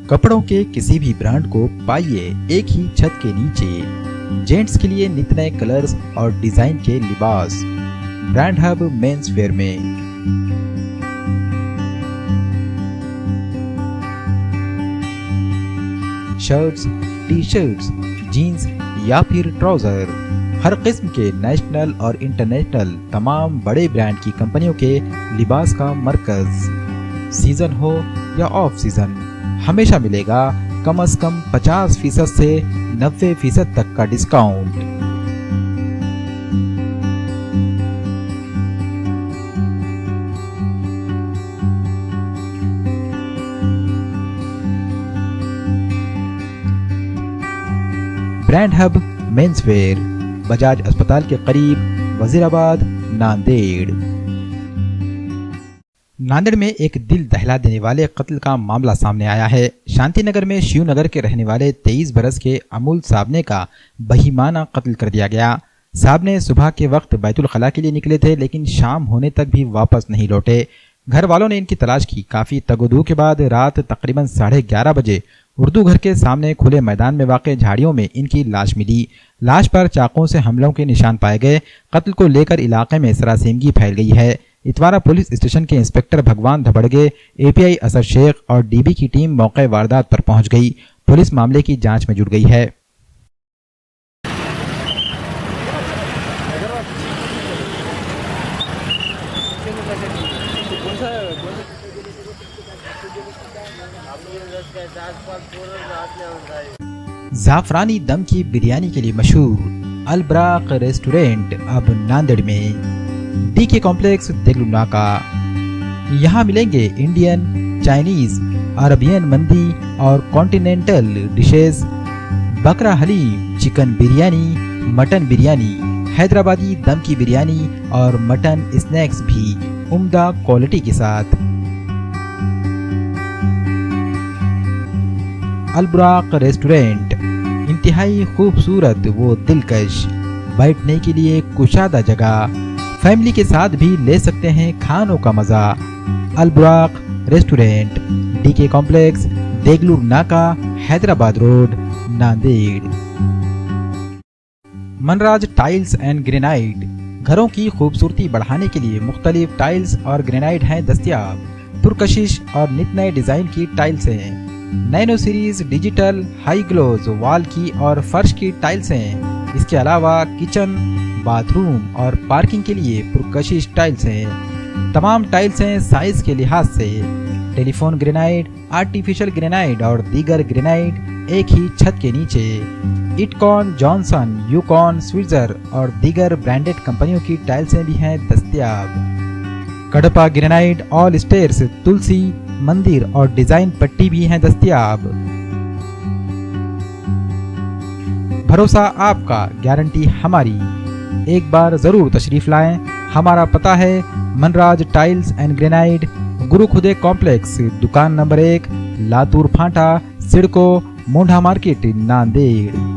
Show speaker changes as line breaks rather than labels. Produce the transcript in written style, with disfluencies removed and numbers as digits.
कपड़ों के किसी भी ब्रांड को पाइए एक ही छत के नीचे। जेंट्स के लिए नित नए कलर्स और डिजाइन के लिबास ब्रांड हब मेंस वेयर में। शर्ट्स, टी शर्ट्स, जीन्स या फिर ट्राउजर, हर किस्म के नेशनल और इंटरनेशनल तमाम बड़े ब्रांड की कंपनियों के लिबास का मरकज। सीजन हो या ऑफ सीजन, हमेशा मिलेगा कम से कम 50% से 90% तक का discount. Brand hub men's wear, Bajaj अस्पताल के करीब, वजीराबाद, नांदेड़। नांदेड़ में एक दिल दहला देने वाले कत्ल का मामला सामने आया है। शांतिनगर में शिवनगर के रहने वाले 23 बरस के अमूल साबने का बहिमाना कत्ल कर दिया गया। साबने सुबह के वक्त बैतुल खला के लिए निकले थे, लेकिन शाम होने तक भी वापस नहीं लौटे। घर वालों ने इनकी तलाश की। काफी तगोदू के बाद रात तकरीबन 11:30 बजे उर्दू घर के सामने खुले मैदान में वाक़ झाड़ियों में इनकी लाश मिली। लाश पर चाकुओं से हमलों के निशान पाए गए। कत्ल को लेकर इलाके में सरासमगी फैल गई है। इतवारा पुलिस स्टेशन के इंस्पेक्टर भगवान धबड़गे, एपीआई असद शेख और डीबी की टीम मौके वारदात पर पहुंच गई। पुलिस मामले की जांच में जुट गई है। जाफरानी दम की बिरयानी के लिए मशहूर अलबराक रेस्टोरेंट अब नांदेड़ में। डीके कॉम्प्लेक्स देगलू नाका। यहाँ मिलेंगे इंडियन, चाइनीज, अरबियन मंदी और कॉन्टिनेंटल डिशेस, बकरा हलीम, चिकन बिरयानी, मटन बिरयानी, हैदराबादी दम की बिरयानी और मटन स्नैक्स भी उम्दा क्वालिटी के साथ। अलबराक रेस्टोरेंट इंतहाई खूबसूरत वो दिलकश, बैठने के लिए कुशादा जगह, फैमिली के साथ भी ले सकते हैं खानों का मजा। अलबराक रेस्टोरेंट, डीके कॉम्प्लेक्स, देगलूर नाका, Hyderabad road, Nanded. Manraj tiles and granite, घरों की खूबसूरती बढ़ाने के लिए मुख्तलिफ टाइल्स और ग्रेनाइट हैं दस्तयाब। पुरकशिश और नित नए डिजाइन की टाइल्स हैं। Nano series digital high gloss wall की और फर्श की टाइल्स हैं। इसके अलावा किचन, बाथरूम और पार्किंग के लिए पुरकशिश टाइल्स हैं। तमाम टाइल्स हैं साइज के लिहाज से। टेलीफोन ग्रेनाइट, आर्टिफिशियल ग्रेनाइट और दीगर ग्रेनाइट एक ही छत के नीचे। इटकॉन, जॉनसन, यूकॉन, स्विट्जर और दीगर ब्रांडेड कंपनियों की टाइल्सें भी हैं दस्तयाब। कडपा ग्रेनाइट, ऑल स्टेयर्स, तुलसी, मंदिर और डिजाइन पट्टी भी हैं दस्तयाब। भरोसा आपका, गारंटी हमारी। एक बार जरूर तशरीफ लाएं। हमारा पता है मनराज टाइल्स एंड ग्रेनाइट, गुरु खुदे कॉम्प्लेक्स, दुकान नंबर 1, लातूर फांटा, सिडको, मोंढा मार्केट, नांदेड़।